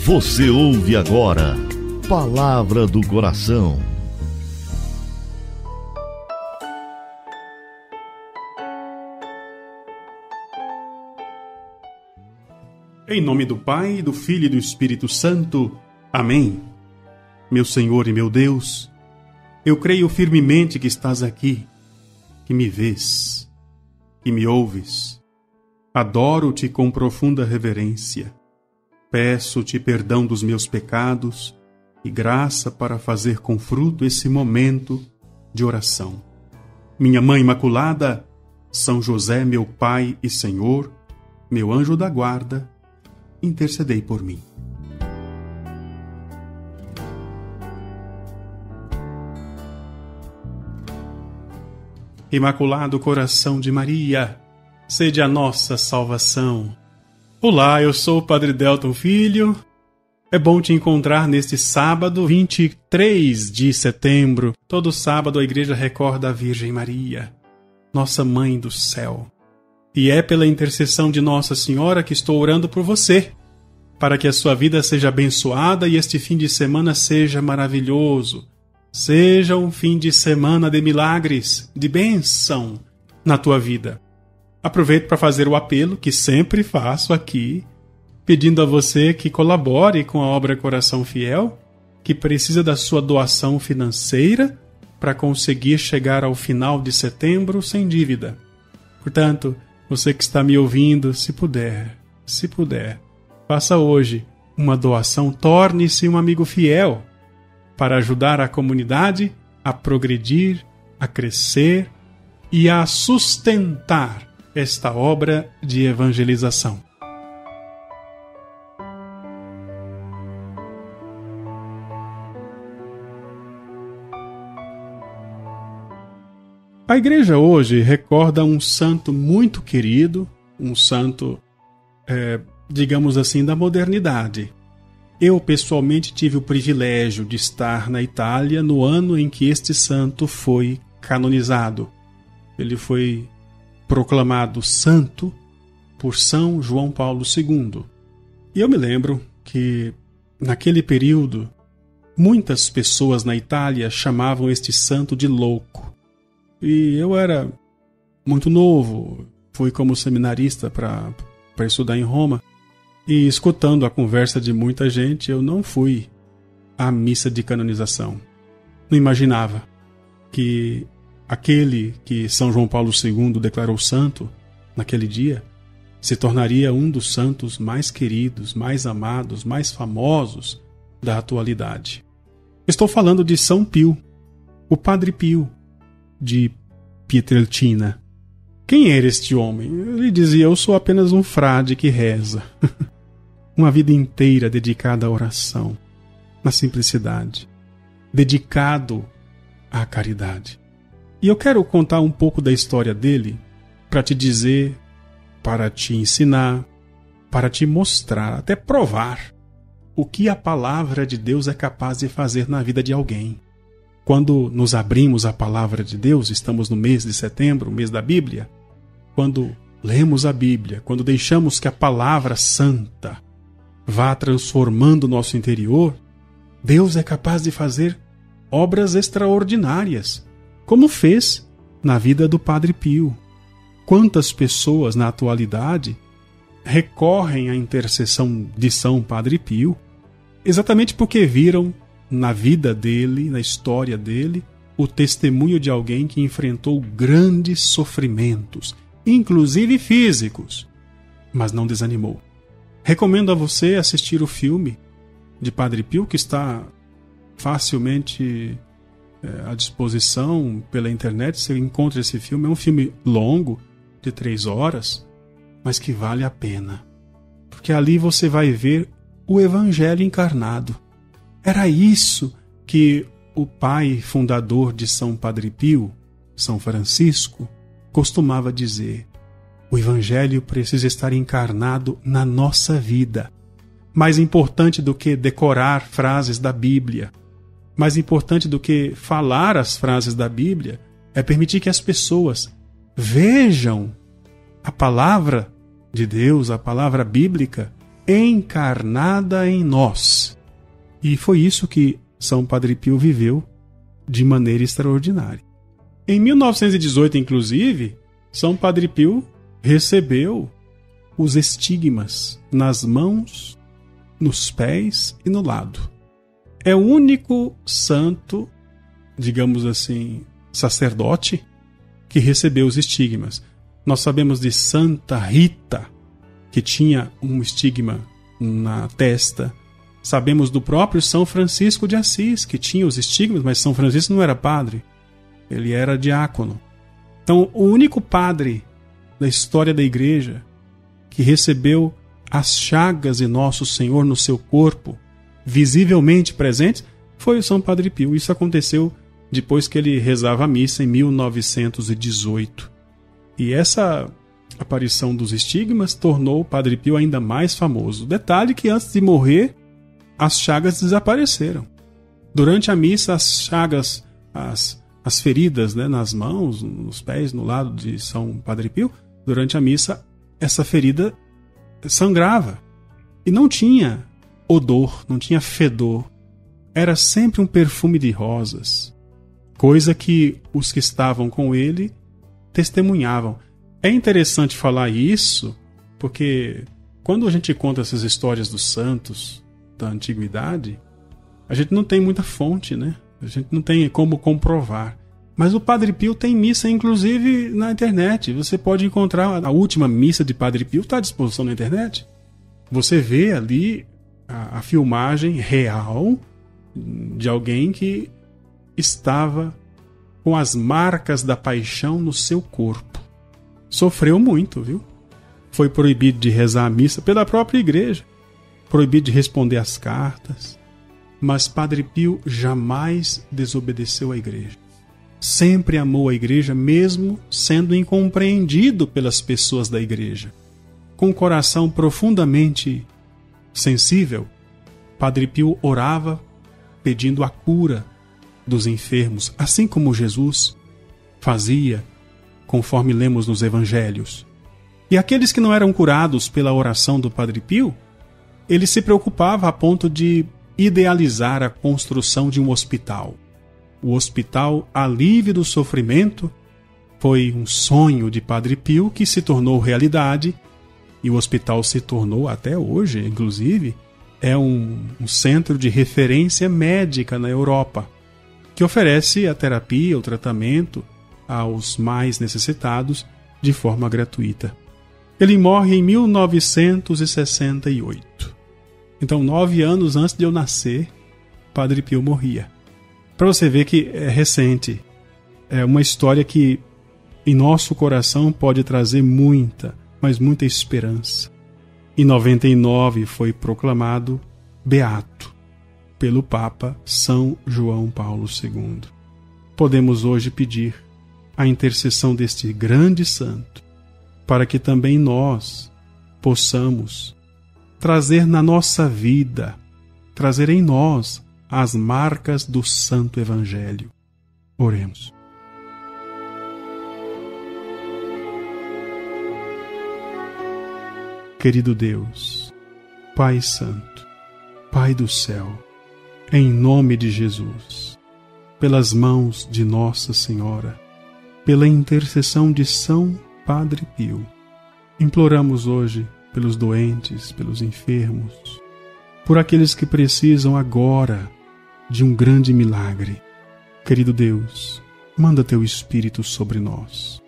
Você ouve agora Palavra do Coração. Em nome do Pai, do Filho e do Espírito Santo. Amém. Meu Senhor e meu Deus, eu creio firmemente que estás aqui, que me vês, que me ouves. Adoro-te com profunda reverência. Peço-te perdão dos meus pecados e graça para fazer com fruto esse momento de oração. Minha Mãe Imaculada, São José, meu Pai e Senhor, meu anjo da guarda, intercedei por mim. Imaculado Coração de Maria, sede a nossa salvação. Olá, eu sou o Padre Delton Filho. É bom te encontrar neste sábado, 23 de setembro. Todo sábado a Igreja recorda a Virgem Maria, nossa Mãe do Céu. E é pela intercessão de Nossa Senhora que estou orando por você, para que a sua vida seja abençoada e este fim de semana seja maravilhoso. Seja um fim de semana de milagres, de bênção na tua vida. Aproveito para fazer o apelo que sempre faço aqui, pedindo a você que colabore com a obra Coração Fiel, que precisa da sua doação financeira para conseguir chegar ao final de setembro sem dívida. Portanto, você que está me ouvindo, se puder, faça hoje uma doação, torne-se um amigo fiel para ajudar a comunidade a progredir, a crescer e a sustentar esta obra de evangelização. A Igreja hoje recorda um santo muito querido, um santo, digamos assim, da modernidade. Eu, pessoalmente, tive o privilégio de estar na Itália no ano em que este santo foi canonizado. Ele foi proclamado santo por São João Paulo II. E eu me lembro que, naquele período, muitas pessoas na Itália chamavam este santo de louco. E eu era muito novo, fui como seminarista para estudar em Roma, e escutando a conversa de muita gente, eu não fui à missa de canonização. Não imaginava que aquele que São João Paulo II declarou santo naquele dia se tornaria um dos santos mais queridos, mais amados, mais famosos da atualidade. Estou falando de São Pio, o Padre Pio de Pietrelcina. Quem era este homem? Ele dizia: eu sou apenas um frade que reza. Uma vida inteira dedicada à oração, na simplicidade, dedicado à caridade. E eu quero contar um pouco da história dele para te dizer, para te ensinar, para te mostrar, até provar o que a palavra de Deus é capaz de fazer na vida de alguém. Quando nos abrimos à palavra de Deus, estamos no mês de setembro, o mês da Bíblia, quando lemos a Bíblia, quando deixamos que a palavra santa vá transformando o nosso interior, Deus é capaz de fazer obras extraordinárias, como fez na vida do Padre Pio. Quantas pessoas na atualidade recorrem à intercessão de São Padre Pio, exatamente porque viram na vida dele, na história dele, o testemunho de alguém que enfrentou grandes sofrimentos, inclusive físicos, mas não desanimou. Recomendo a você assistir o filme de Padre Pio, que está facilmente à disposição pela internet. Você encontra esse filme. É um filme longo, de 3 horas, mas que vale a pena, porque ali você vai ver o Evangelho encarnado. Era isso que o pai fundador de São Padre Pio, São Francisco, costumava dizer: o Evangelho precisa estar encarnado na nossa vida. Mais importante do que decorar frases da Bíblia, mais importante do que falar as frases da Bíblia, é permitir que as pessoas vejam a palavra de Deus, a palavra bíblica, encarnada em nós. E foi isso que São Padre Pio viveu de maneira extraordinária. Em 1918, inclusive, São Padre Pio recebeu os estigmas nas mãos, nos pés e no lado. É o único santo, digamos assim, sacerdote, que recebeu os estigmas. Nós sabemos de Santa Rita, que tinha um estigma na testa. Sabemos do próprio São Francisco de Assis, que tinha os estigmas, mas São Francisco não era padre, ele era diácono. Então, o único padre da história da Igreja que recebeu as chagas de Nosso Senhor no seu corpo, visivelmente presentes, foi o São Padre Pio. Isso aconteceu depois que ele rezava a missa em 1918. E essa aparição dos estigmas tornou o Padre Pio ainda mais famoso. Detalhe que antes de morrer, as chagas desapareceram. Durante a missa, as chagas, as feridas, né, nas mãos, nos pés, no lado de São Padre Pio, durante a missa, essa ferida sangrava. E não tinha odor, não tinha fedor. Era sempre um perfume de rosas. Coisa que os que estavam com ele testemunhavam. É interessante falar isso, porque quando a gente conta essas histórias dos santos da antiguidade, a gente não tem muita fonte, né? A gente não tem como comprovar. Mas o Padre Pio tem missa, inclusive, na internet. Você pode encontrar a última missa de Padre Pio, está à disposição na internet. Você vê ali a filmagem real de alguém que estava com as marcas da paixão no seu corpo. Sofreu muito, viu? Foi proibido de rezar a missa pela própria igreja, proibido de responder às cartas. Mas Padre Pio jamais desobedeceu à igreja. Sempre amou a igreja, mesmo sendo incompreendido pelas pessoas da igreja. Com o coração profundamente sensível, Padre Pio orava pedindo a cura dos enfermos, assim como Jesus fazia, conforme lemos nos evangelhos. E aqueles que não eram curados pela oração do Padre Pio, ele se preocupava a ponto de idealizar a construção de um hospital. O Hospital Alívio do Sofrimento foi um sonho de Padre Pio que se tornou realidade, e o hospital se tornou, até hoje, inclusive, é um centro de referência médica na Europa, que oferece a terapia, o tratamento aos mais necessitados de forma gratuita. Ele morre em 1968. Então, 9 anos antes de eu nascer, Padre Pio morria. Para você ver que é recente. É uma história que em nosso coração pode trazer muita, mas muita esperança. Em 99 foi proclamado beato pelo Papa São João Paulo II. Podemos hoje pedir a intercessão deste grande santo para que também nós possamos trazer na nossa vida, trazer em nós as marcas do Santo Evangelho. Oremos. Querido Deus, Pai Santo, Pai do céu, em nome de Jesus, pelas mãos de Nossa Senhora, pela intercessão de São Padre Pio, imploramos hoje pelos doentes, pelos enfermos, por aqueles que precisam agora de um grande milagre. Querido Deus, manda Teu Espírito sobre nós,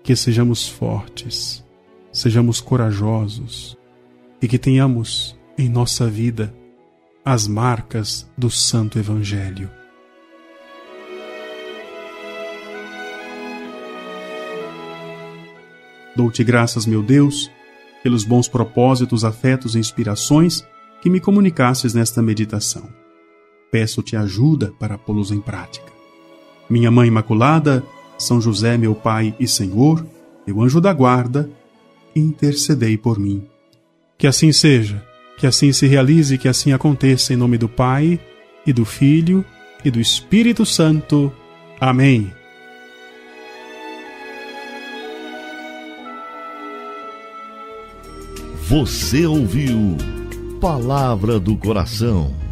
que sejamos fortes, sejamos corajosos e que tenhamos em nossa vida as marcas do Santo Evangelho. Dou-te graças, meu Deus, pelos bons propósitos, afetos e inspirações que me comunicasses nesta meditação. Peço-te ajuda para pô-los em prática. Minha Mãe Imaculada, São José, meu Pai e Senhor, meu anjo da guarda, intercedei por mim. Que assim seja, que assim se realize, que assim aconteça, em nome do Pai, e do Filho, e do Espírito Santo. Amém. Você ouviu Palavra do Coração.